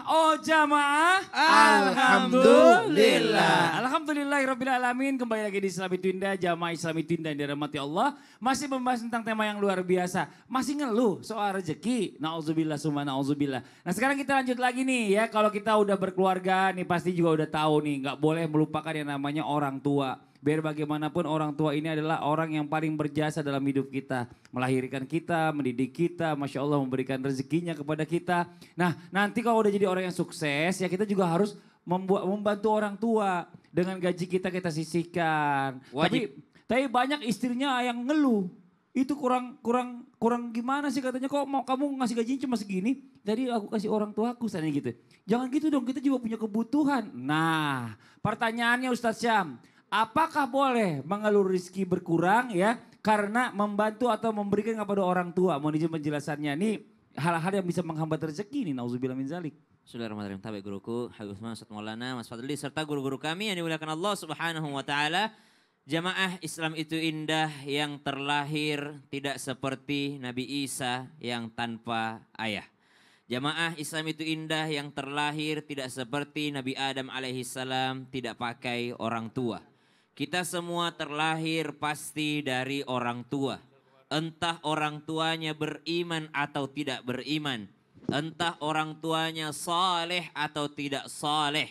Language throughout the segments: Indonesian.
Oh jamaah. Alhamdulillah. Alhamdulillahirrabbilalamin. Kembali lagi di Islami Twinda, jamaah Islami Twinda yang dirahmati Allah. Masih membahas tentang tema yang luar biasa. Masih ngeluh soal rezeki. Na'udzubillah summa na'udzubillah. Nah sekarang kita lanjut lagi nih ya. Kalau kita udah berkeluarga nih pasti juga udah tahu nih. Gak boleh melupakan yang namanya orang tua. Biar bagaimanapun orang tua ini adalah orang yang paling berjasa dalam hidup kita. Melahirkan kita, mendidik kita, Masya Allah memberikan rezekinya kepada kita. Nah nanti kalau udah jadi orang yang sukses ya kita juga harus membantu orang tua. Dengan gaji kita sisihkan. Tapi banyak istrinya yang ngeluh. Itu kurang gimana sih katanya, kok mau kamu ngasih gajinya cuma segini? Jadi aku kasih orang tua aku sana gitu. Jangan gitu dong, kita juga punya kebutuhan. Nah pertanyaannya Ustadz Syam. Apakah boleh mengeluh rezeki berkurang ya karena membantu atau memberikan kepada orang tua? Mohon izin penjelasannya. Ini hal-hal yang bisa menghambat rezeki nih. Nauzubillah min zalik. Bismillahirrahmanirrahim. Tabi guruku, Habib Usman, Ustaz Maulana, Mas Fadli, serta guru-guru kami yang dimuliakan Allah Subhanahu wa taala. Jamaah Islam itu indah yang terlahir tidak seperti Nabi Isa yang tanpa ayah. Jamaah Islam itu indah yang terlahir tidak seperti Nabi Adam alaihissalam tidak pakai orang tua. Kita semua terlahir pasti dari orang tua. Entah orang tuanya beriman atau tidak beriman. Entah orang tuanya saleh atau tidak saleh.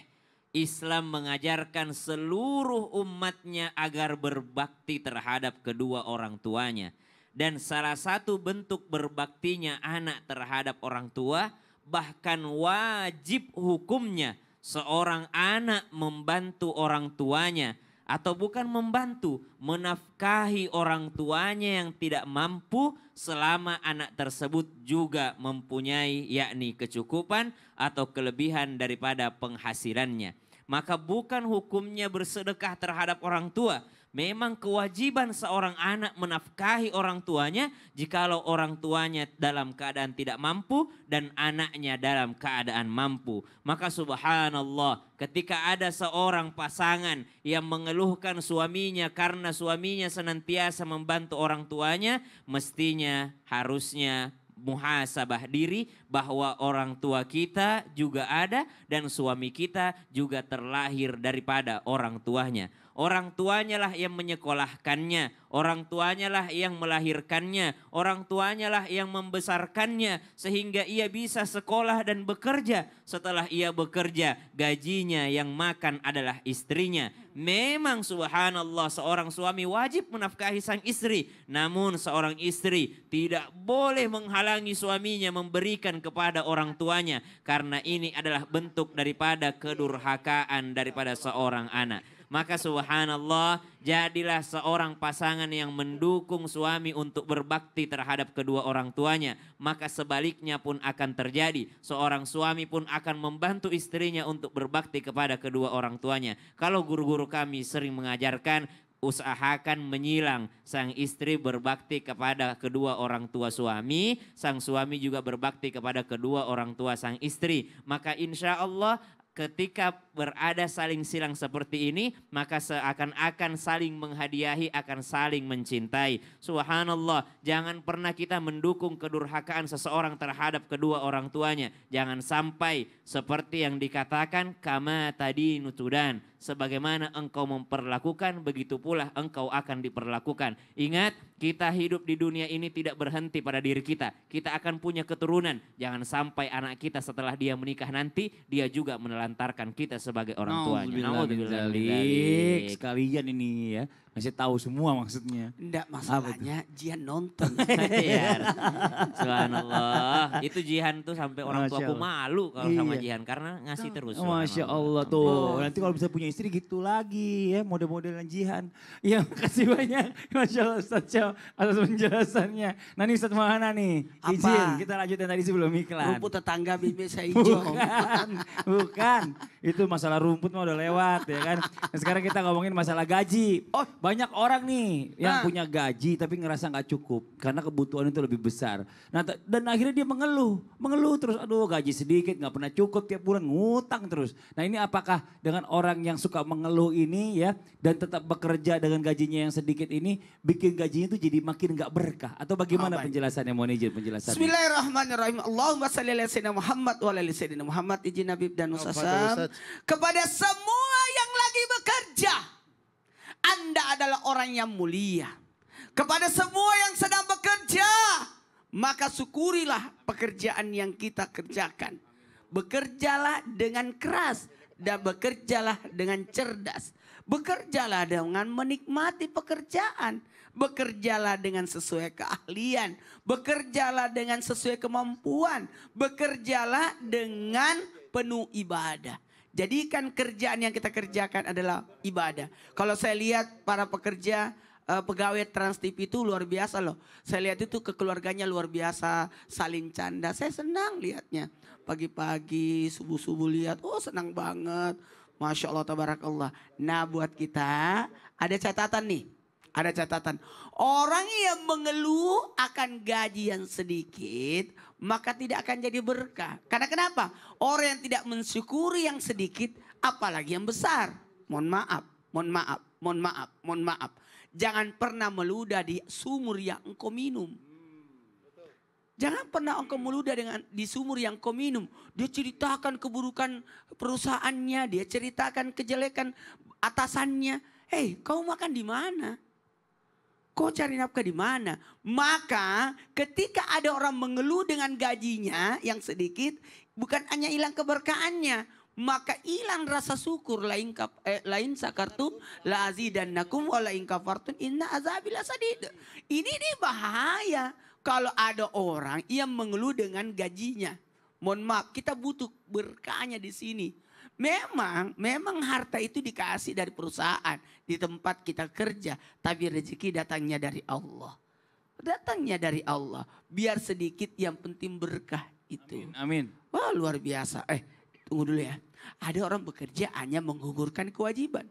Islam mengajarkan seluruh umatnya agar berbakti terhadap kedua orang tuanya. Dan salah satu bentuk berbaktinya anak terhadap orang tua, bahkan wajib hukumnya seorang anak membantu orang tuanya. Atau bukan membantu, menafkahi orang tuanya yang tidak mampu selama anak tersebut juga mempunyai yakni kecukupan atau kelebihan daripada penghasilannya. Maka bukan hukumnya bersedekah terhadap orang tua. Memang kewajiban seorang anak menafkahi orang tuanya jikalau orang tuanya dalam keadaan tidak mampu dan anaknya dalam keadaan mampu. Maka subhanallah ketika ada seorang pasangan yang mengeluhkan suaminya karena suaminya senantiasa membantu orang tuanya, mestinya harusnya muhasabah diri bahwa orang tua kita juga ada dan suami kita juga terlahir daripada orang tuanya. Orang tuanya lah yang menyekolahkannya, orang tuanya lah yang melahirkannya, orang tuanya lah yang membesarkannya sehingga ia bisa sekolah dan bekerja. Setelah ia bekerja, gajinya yang makan adalah istrinya. Memang subhanallah seorang suami wajib menafkahi sang istri, namun seorang istri tidak boleh menghalangi suaminya memberikan kepada orang tuanya karena ini adalah bentuk daripada kedurhakaan daripada seorang anak. Maka subhanallah jadilah seorang pasangan yang mendukung suami untuk berbakti terhadap kedua orang tuanya. Maka sebaliknya pun akan terjadi. Seorang suami pun akan membantu istrinya untuk berbakti kepada kedua orang tuanya. Kalau guru-guru kami sering mengajarkan, usahakan menyilang sang istri berbakti kepada kedua orang tua suami, sang suami juga berbakti kepada kedua orang tua sang istri. Maka insya Allah ketika berada saling silang seperti ini, maka seakan-akan saling menghadiahi, akan saling mencintai. Subhanallah, jangan pernah kita mendukung kedurhakaan seseorang terhadap kedua orang tuanya. Jangan sampai seperti yang dikatakan, kama tadi nutudan. Sebagaimana engkau memperlakukan, begitu pula engkau akan diperlakukan. Ingat, kita hidup di dunia ini tidak berhenti pada diri kita. Kita akan punya keturunan. Jangan sampai anak kita setelah dia menikah nanti, dia juga menelantarkan kita sebagai orang tuanya. Nauzubillah. Sekalian ini ya, ngasih tahu semua maksudnya. Enggak, masalahnya Jihan nonton. Subhanallah. Itu Jihan tuh sampai orang tuaku malu kalau sama Jihan karena ngasih terus. Masya Allah tuh. Nanti kalau bisa punya istri gitu lagi ya, model-modelan Jihan. Ya makasih banyak Masya Allah Ustaz Syam atas penjelasannya. Nah ini Ustaz Maulana nih, izin kita lanjutin tadi sebelum iklan. Rumput tetangga bibi saya hijau. Bukan. Itu masalah rumput mah udah lewat ya kan. Nah, sekarang kita ngomongin masalah gaji. Oh banyak orang nih yang punya gaji tapi ngerasa nggak cukup karena kebutuhan itu lebih besar. Nah, dan akhirnya dia mengeluh terus, aduh gaji sedikit nggak pernah cukup, tiap bulan ngutang terus. Nah ini apakah dengan orang yang suka mengeluh ini ya dan tetap bekerja dengan gajinya yang sedikit ini bikin gajinya itu jadi makin nggak berkah atau bagaimana penjelasannya? Mohon izin penjelasannya. Bismillahirrahmanirrahim. Allahumma salli ala sayyidina Muhammad wa ala ali sayyidina Muhammad. Izin Habib dan Ustaz. Kepada semua yang lagi bekerja, Anda adalah orang yang mulia. Kepada semua yang sedang bekerja, maka syukurilah pekerjaan yang kita kerjakan. Bekerjalah dengan keras dan bekerjalah dengan cerdas. Bekerjalah dengan menikmati pekerjaan. Bekerjalah dengan sesuai keahlian. Bekerjalah dengan sesuai kemampuan. Bekerjalah dengan penuh ibadah. Jadikan kerjaan yang kita kerjakan adalah ibadah. Kalau saya lihat para pekerja pegawai Trans TV itu luar biasa loh. Saya lihat itu kekeluarganya luar biasa, saling canda. Saya senang lihatnya. Pagi-pagi, subuh-subuh lihat, oh senang banget. Masya Allah, tabarakallah. Nah buat kita ada catatan nih. Ada catatan. Orang yang mengeluh akan gaji yang sedikit, maka tidak akan jadi berkah. Karena kenapa? Orang yang tidak mensyukuri yang sedikit, apalagi yang besar. Mohon maaf, mohon maaf, mohon maaf, mohon maaf. Jangan pernah meludah di sumur yang engkau minum. Jangan pernah engkau meludah di sumur yang kau minum. Dia ceritakan keburukan perusahaannya, dia ceritakan kejelekan atasannya. Hei, kau makan di mana? Kau cari nafkah di mana? Maka ketika ada orang mengeluh dengan gajinya yang sedikit, bukan hanya hilang keberkahannya, maka hilang rasa syukur. Lain sakartum la azidannakum wa la in kafartum inna azabi lasadid. Ini nih bahaya kalau ada orang yang mengeluh dengan gajinya. Mohon maaf, kita butuh berkahnya di sini. Memang harta itu dikasih dari perusahaan, di tempat kita kerja, tapi rezeki datangnya dari Allah. Datangnya dari Allah. Biar sedikit yang penting berkah itu. Amin. Wah, luar biasa. Tunggu dulu ya. Ada orang bekerja hanya menggugurkan kewajiban.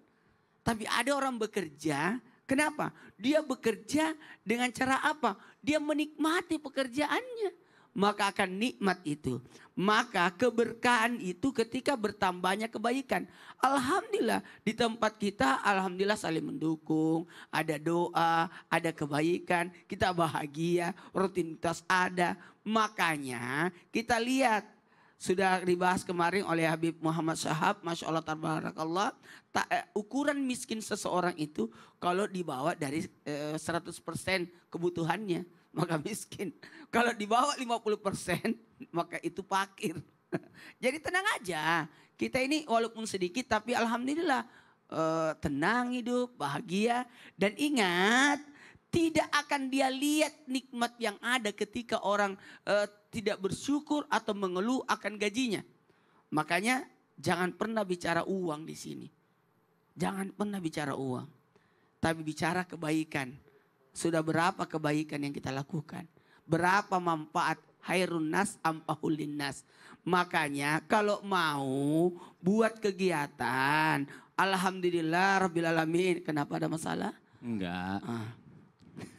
Tapi ada orang bekerja, kenapa? Dia bekerja dengan cara apa? Dia menikmati pekerjaannya. Maka akan nikmat itu. Maka keberkahan itu ketika bertambahnya kebaikan. Alhamdulillah di tempat kita alhamdulillah saling mendukung. Ada doa, ada kebaikan. Kita bahagia, rutinitas ada. Makanya kita lihat. Sudah dibahas kemarin oleh Habib Muhammad Syahab. Masya Allah tabarakallah. Ukuran miskin seseorang itu kalau dibawa dari 100% kebutuhannya. Maka miskin. Kalau dibawa 50% maka itu fakir. Jadi tenang aja. Kita ini walaupun sedikit tapi alhamdulillah tenang hidup, bahagia. Dan ingat tidak akan dia lihat nikmat yang ada ketika orang tidak bersyukur atau mengeluh akan gajinya. Makanya jangan pernah bicara uang di sini. Jangan pernah bicara uang. Tapi bicara kebaikan. Sudah berapa kebaikan yang kita lakukan? Berapa manfaat hairun nas ampahulin nas? Makanya kalau mau buat kegiatan, alhamdulillah rabbil alamin. Kenapa ada masalah? Enggak.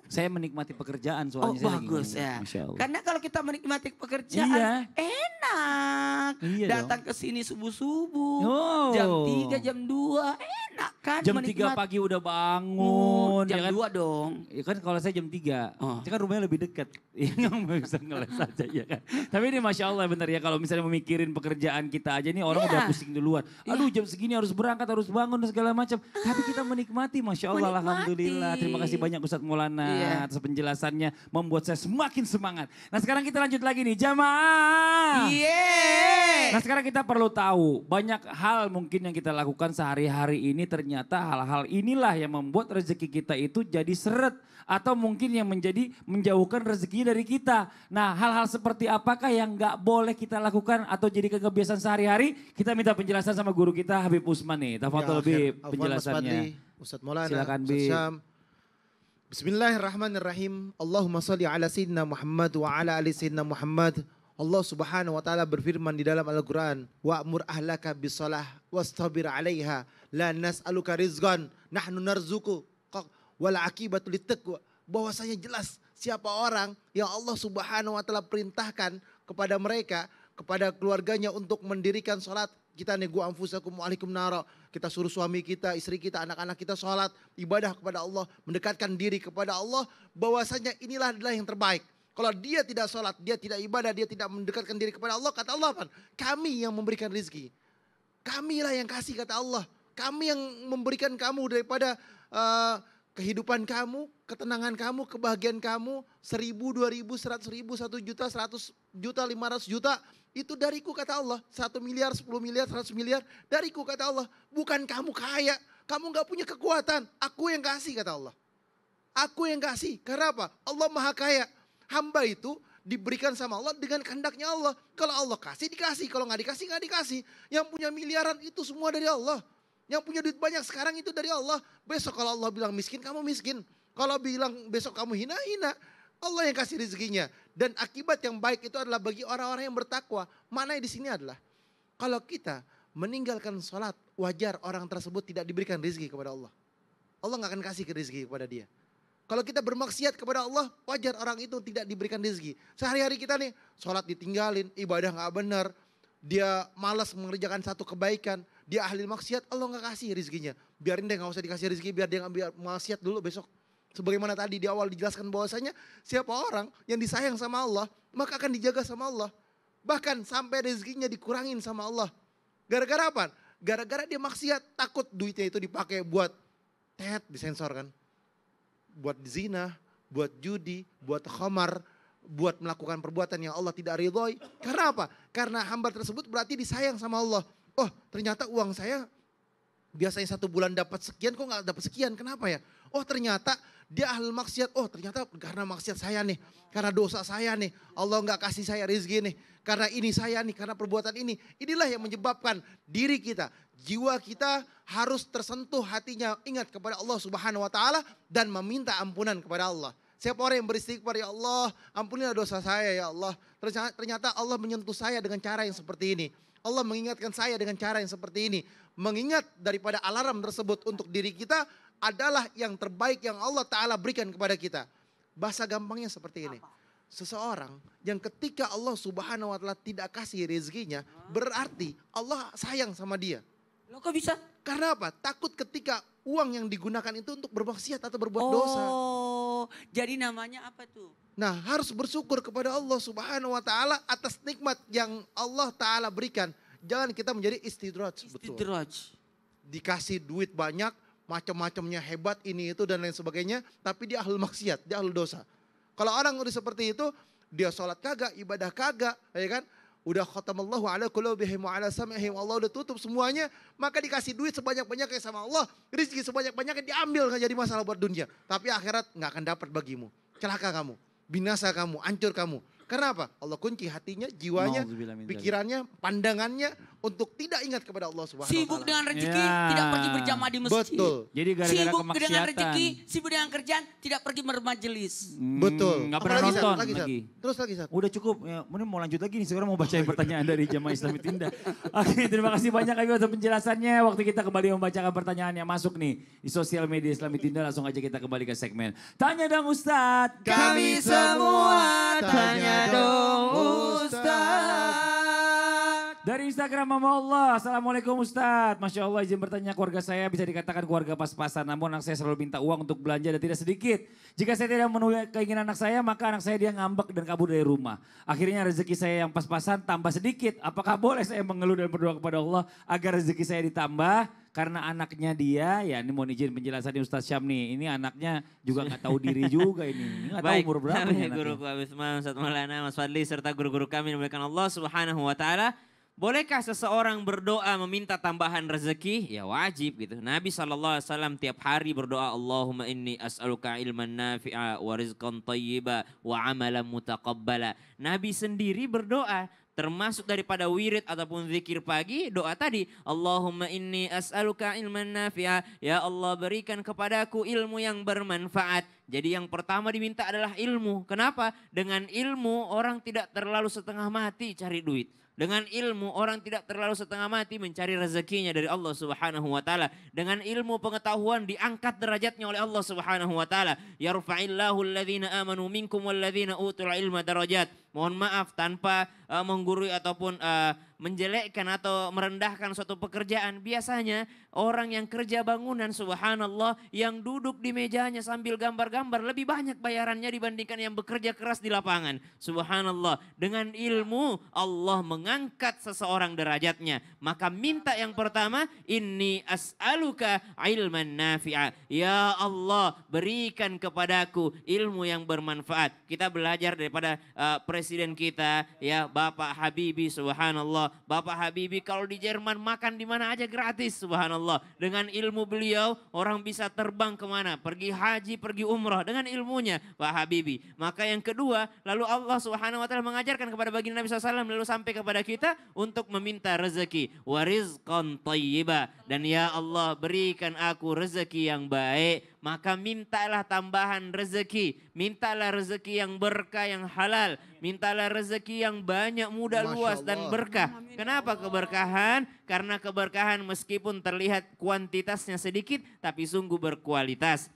Saya menikmati pekerjaan soalnya. Oh bagus ya. Karena kalau kita menikmati pekerjaan enak. Iya datang ke sini subuh-subuh. Jam 3, jam 2 enak kan. Jam 3 pagi udah bangun. Jam ya kan? 2 dong. Ya kan kalau saya jam 3. Itu kan rumahnya lebih dekat. Nggak bisa ngeles aja ya kan. Tapi ini Masya Allah benar ya. Kalau misalnya memikirin pekerjaan kita aja nih orang udah pusing duluan. Aduh jam segini harus berangkat, harus bangun dan segala macam. Tapi kita menikmati Masya Allah. Alhamdulillah. Terima kasih banyak Ustadz Maulana. Atas penjelasannya membuat saya semakin semangat. Nah sekarang kita lanjut lagi nih jamaah. Nah sekarang kita perlu tahu banyak hal mungkin yang kita lakukan sehari-hari ini ternyata hal-hal inilah yang membuat rezeki kita itu jadi seret. Atau mungkin yang menjauhkan rezekinya dari kita. Nah hal-hal seperti apakah yang gak boleh kita lakukan atau jadi kebiasaan sehari-hari. Kita minta penjelasan sama guru kita Habib Usman nih. Tafadhol Habib penjelasannya. Ustadz Maulana, silakan Ustadz Syam. Bismillahirrahmanirrahim. Allahumma salli ala Sayyidina Muhammad wa ala ali Sayyidina Muhammad. Allah subhanahu wa ta'ala berfirman di dalam Al-Quran. Wa'mur ahlaka bisalah wastabir alaiha. La nas'aluka rizqan. Nahnu narzuku. wal aqibatu littaqwa. Bahwasanya jelas siapa orang yang Allah Subhanahu wa taala perintahkan kepada mereka, kepada keluarganya untuk mendirikan salat. Kita nego anfusakum wa alaikum nara. Kita suruh suami kita, istri kita, anak-anak kita salat, ibadah kepada Allah, mendekatkan diri kepada Allah. Bahwasanya inilah adalah yang terbaik. Kalau dia tidak salat, dia tidak ibadah, dia tidak mendekatkan diri kepada Allah, kata Allah apa? Kami yang memberikan rezeki. Kamilah yang kasih, kata Allah. Kami yang memberikan kamu daripada kehidupan kamu, ketenangan kamu, kebahagiaan kamu. 1.000, 2.000, 100.000, 1 juta, 100 juta, 500 juta. Itu dariku, kata Allah. 1 miliar, 10 miliar, 100 miliar. Dariku, kata Allah. Bukan kamu kaya. Kamu gak punya kekuatan. Aku yang kasih, kata Allah. Aku yang kasih. Karena apa? Allah maha kaya. Hamba itu diberikan sama Allah dengan kehendaknya Allah. Kalau Allah kasih, dikasih. Kalau nggak dikasih, nggak dikasih. Yang punya miliaran itu semua dari Allah. Yang punya duit banyak sekarang itu dari Allah. Besok kalau Allah bilang miskin, kamu miskin. Kalau bilang besok kamu hina, hina. Allah yang kasih rezekinya. Dan akibat yang baik itu adalah bagi orang-orang yang bertakwa. Maknanya di sini adalah, kalau kita meninggalkan sholat, wajar orang tersebut tidak diberikan rezeki kepada Allah. Allah nggak akan kasih rezeki kepada dia. Kalau kita bermaksiat kepada Allah, wajar orang itu tidak diberikan rezeki. Sehari-hari kita nih, sholat ditinggalin, ibadah gak benar. Dia malas mengerjakan satu kebaikan. Dia ahli maksiat, Allah gak kasih rezekinya. Biarin deh, gak usah dikasih rezeki, biar dia gak maksiat dulu besok. Sebagaimana tadi di awal dijelaskan bahwasanya, siapa orang yang disayang sama Allah, maka akan dijaga sama Allah. Bahkan sampai rezekinya dikurangin sama Allah. Gara-gara apa? Gara-gara dia maksiat, takut duitnya itu dipakai buat disensor kan. Buat zina, buat judi, buat khamar, buat melakukan perbuatan yang Allah tidak ridhoi. Karena apa? Karena hamba tersebut berarti disayang sama Allah. Oh, ternyata uang saya biasanya 1 bulan dapat sekian, kok nggak dapat sekian? Kenapa ya? Oh, ternyata dia ahli maksiat. Oh, ternyata karena maksiat saya nih, karena dosa saya nih, Allah nggak kasih saya rezeki nih. Karena ini saya nih, karena perbuatan ini. Inilah yang menyebabkan diri kita, jiwa kita harus tersentuh hatinya ingat kepada Allah Subhanahu wa taala dan meminta ampunan kepada Allah. Siapa orang yang beristighfar, ya Allah, ampunilah dosa saya ya Allah. Ternyata Allah menyentuh saya dengan cara yang seperti ini. Allah mengingatkan saya dengan cara yang seperti ini. Mengingat daripada alarm tersebut untuk diri kita adalah yang terbaik yang Allah taala berikan kepada kita. Bahasa gampangnya seperti ini. Seseorang yang ketika Allah Subhanahu wa taala tidak kasih rezekinya, berarti Allah sayang sama dia. Loh kok bisa? Karena apa? Takut ketika uang yang digunakan itu untuk bermaksiat atau berbuat dosa. Oh, jadi namanya apa tuh? Nah, harus bersyukur kepada Allah Subhanahu wa taala atas nikmat yang Allah taala berikan. Jangan kita menjadi istidraj, betul. Istidraj. Dikasih duit banyak, macam-macamnya hebat ini itu dan lain sebagainya, tapi dia ahli maksiat, dia ahli dosa. Kalau orang udah seperti itu, dia sholat kagak, ibadah kagak, ya kan? Udah khatamallahu ala qulubihim wa ala sam'ihim, Allah udah tutup semuanya, maka dikasih duit sebanyak-banyaknya sama Allah, rezeki sebanyak-banyaknya diambil, gak jadi masalah buat dunia. Tapi akhirat gak akan dapat bagimu, celaka kamu, binasa kamu, hancur kamu. Karena apa? Allah kunci hatinya, jiwanya, pikirannya, pandangannya untuk tidak ingat kepada Allah Subhanahu wa taala. Sibuk dengan rezeki, tidak pergi berjamaah di masjid. Betul. Jadi gara-gara Sibuk kemaksiatan. dengan rezeki, sibuk dengan kerjaan, tidak pergi bermajelis. Betul. Gak pernah Apalagi, nonton Sat? Lagi. Terus lagi, Sat. Udah cukup. Ya, mungkin mau lanjut lagi nih. Sekarang mau bacain pertanyaan dari Jamaah Islami Tinda. Oke, terima kasih banyak Abi untuk penjelasannya. Waktu kita kembali membacakan pertanyaan yang masuk nih di sosial media Islami Tinda. Langsung aja kita kembali ke segmen Tanya Dong Ustadz. Kami semua tanya dong Ustadz. Dari Instagram Mama Allah, Assalamualaikum Ustadz. Masya Allah izin bertanya, keluarga saya bisa dikatakan keluarga pas-pasan. Namun anak saya selalu minta uang untuk belanja dan tidak sedikit. Jika saya tidak memenuhi keinginan anak saya, maka anak saya dia ngambek dan kabur dari rumah. Akhirnya rezeki saya yang pas-pasan tambah sedikit. Apakah boleh saya mengeluh dan berdoa kepada Allah agar rezeki saya ditambah? Karena anaknya dia, ya ini mau izin penjelasan Ustadz Syam nih. Ini anaknya juga gak tahu diri juga ini. Gak tahu umur berapa nih anaknya. Guruku Habib Ustadz Maulana, Mas Fadli serta guru-guru kami yang dimuliakan Allah Subhanahu wa taala. Bolehkah seseorang berdoa meminta tambahan rezeki? Ya wajib gitu. Nabi SAW tiap hari berdoa, Allahumma inni as'aluka ilman nafi'a wa rizqan tayyiba wa amalan mutaqabbala. Nabi sendiri berdoa. Termasuk daripada wirid ataupun zikir pagi, doa tadi. Allahumma inni as'aluka ilman nafi'a. Ya Allah berikan kepadaku ilmu yang bermanfaat. Jadi yang pertama diminta adalah ilmu. Kenapa? Dengan ilmu orang tidak terlalu setengah mati cari duit. Dengan ilmu orang tidak terlalu setengah mati mencari rezekinya dari Allah Subhanahu wa taala. Dengan ilmu pengetahuan diangkat derajatnya oleh Allah Subhanahu wa taala. Yarfa'illahu alladhina amanu minkum walladhina utul ilma darajat. Mohon maaf tanpa menggurui ataupun menjelekkan atau merendahkan suatu pekerjaan. Biasanya orang yang kerja bangunan subhanallah yang duduk di mejanya sambil gambar-gambar lebih banyak bayarannya dibandingkan yang bekerja keras di lapangan. Subhanallah. Dengan ilmu Allah mengangkat seseorang derajatnya. Maka minta yang pertama, inni as'aluka ilman nafi'a. Ya Allah, berikan kepadaku ilmu yang bermanfaat. Kita belajar daripada presiden kita, ya Bapak Habibie, subhanallah. Bapak Habibie kalau di Jerman makan di mana aja gratis, subhanallah. Dengan ilmu beliau orang bisa terbang kemana, pergi haji, pergi umrah dengan ilmunya Pak Habibie. Maka yang kedua, lalu Allah Subhanahu wa taala mengajarkan kepada baginda Nabi SAW lalu sampai kepada kita untuk meminta rezeki. Wa rizqan thayyiba, dan ya Allah berikan aku rezeki yang baik. Maka mintalah tambahan rezeki, mintalah rezeki yang berkah, yang halal, mintalah rezeki yang banyak, mudah, luas dan berkah. Kenapa keberkahan? Karena keberkahan meskipun terlihat kuantitasnya sedikit tapi sungguh berkualitas.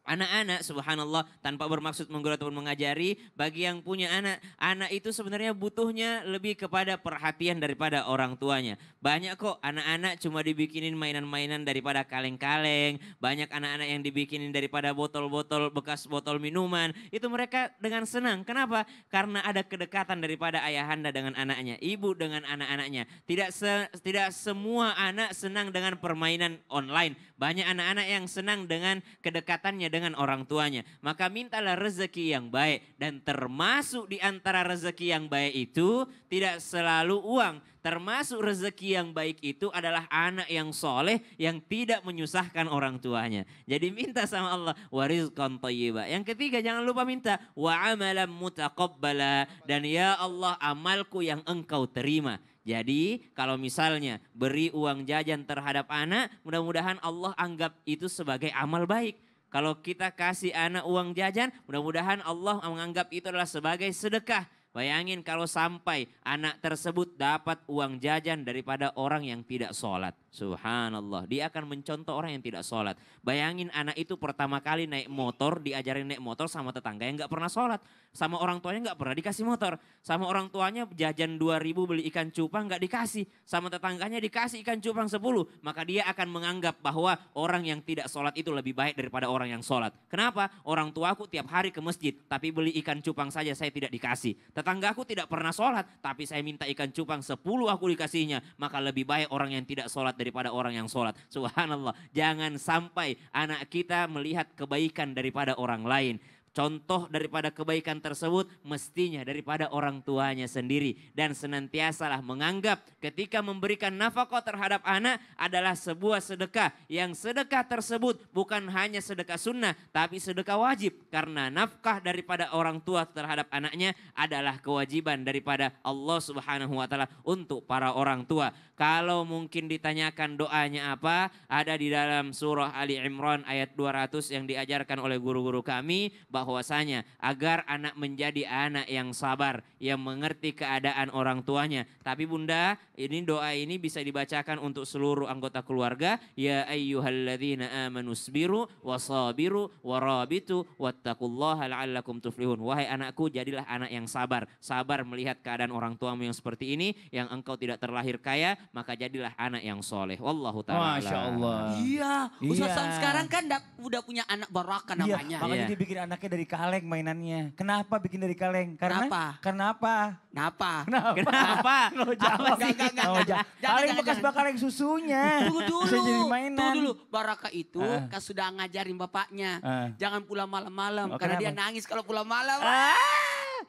Anak-anak subhanallah tanpa bermaksud menggurui ataupun mengajari, bagi yang punya anak, anak itu sebenarnya butuhnya lebih kepada perhatian daripada orang tuanya. Banyak kok anak-anak cuma dibikinin mainan-mainan daripada kaleng-kaleng, banyak anak-anak yang dibikinin daripada botol-botol, bekas botol minuman, itu mereka dengan senang. Kenapa? Karena ada kedekatan daripada ayahanda dengan anaknya, ibu dengan anak-anaknya. Tidak semua anak senang dengan permainan online, banyak anak-anak yang senang dengan kedekatannya dengan orang tuanya. Maka mintalah rezeki yang baik, dan termasuk di antara rezeki yang baik itu tidak selalu uang. Termasuk rezeki yang baik itu adalah anak yang soleh yang tidak menyusahkan orang tuanya. Jadi minta sama Allah wa rizqan thayyiba. Yang ketiga jangan lupa minta wa amalan mutaqabbala, dan ya Allah amalku yang engkau terima. Jadi kalau misalnya beri uang jajan terhadap anak, mudah-mudahan Allah anggap itu sebagai amal baik. Kalau kita kasih anak uang jajan, mudah-mudahan Allah menganggap itu adalah sebagai sedekah. Bayangin kalau sampai anak tersebut dapat uang jajan daripada orang yang tidak sholat. Subhanallah, dia akan mencontoh orang yang tidak sholat. Bayangin anak itu pertama kali naik motor, diajarin naik motor sama tetangga yang gak pernah sholat. Sama orang tuanya gak pernah dikasih motor. Sama orang tuanya jajan 2.000 beli ikan cupang gak dikasih. Sama tetangganya dikasih ikan cupang 10. Maka dia akan menganggap bahwa orang yang tidak sholat itu lebih baik daripada orang yang sholat. Kenapa? Orang tuaku tiap hari ke masjid, tapi beli ikan cupang saja saya tidak dikasih. Tetanggaku tidak pernah sholat, tapi saya minta ikan cupang 10 aku dikasihnya. Maka lebih baik orang yang tidak sholat daripada orang yang sholat. Subhanallah, jangan sampai anak kita melihat kebaikan daripada orang lain. Contoh daripada kebaikan tersebut mestinya daripada orang tuanya sendiri. Dan senantiasalah menganggap ketika memberikan nafkah terhadap anak adalah sebuah sedekah. Yang sedekah tersebut bukan hanya sedekah sunnah tapi sedekah wajib. Karena nafkah daripada orang tua terhadap anaknya adalah kewajiban daripada Allah Subhanahu wa taala untuk para orang tua. Kalau mungkin ditanyakan doanya apa, ada di dalam surah Ali Imran ayat 200 yang diajarkan oleh guru-guru kami, bahwasanya agar anak menjadi anak yang sabar, yang mengerti keadaan orang tuanya. Tapi bunda, ini doa ini bisa dibacakan untuk seluruh anggota keluarga. Ya ayyuhalladzina amanu sabiru wasabiru warabitu wattaqullaha la'allakum tuflihun. Wahai anakku, jadilah anak yang sabar. Sabar melihat keadaan orang tuamu yang seperti ini, yang engkau tidak terlahir kaya, maka jadilah anak yang soleh. Wallahu ta'ala. Masya Allah. Iya, Ustaz Iya. Sam sekarang kan udah punya anak barakah namanya. Makanya Iya. dia bikin anaknya dari kaleng mainannya. Kenapa bikin dari kaleng? Kenapa? Kenapa? Kenapa? Kenapa? Nggak jawab. Enggak. Nggak jawab. Kaleng bekas kaleng susunya. Tunggu dulu. Bisa jadi mainan. Tunggu dulu. Barakah itu Ah. kan sudah ngajarin bapaknya. Ah. Jangan pulang malam-malam. Oh, Karena dia kenapa? nangis kalau pulang malam.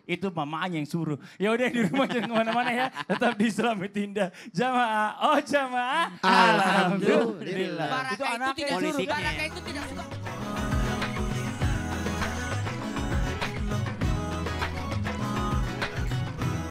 Itu mamanya yang suruh. Ya udah di rumah jangan kemana-mana ya. Tetap di Islami Tinda. Jamaah. Oh jamaah. Alhamdulillah. Alhamdulillah. Barakah itu anaknya tidak yang suruh. Politiknya. Barakah itu tidak suka.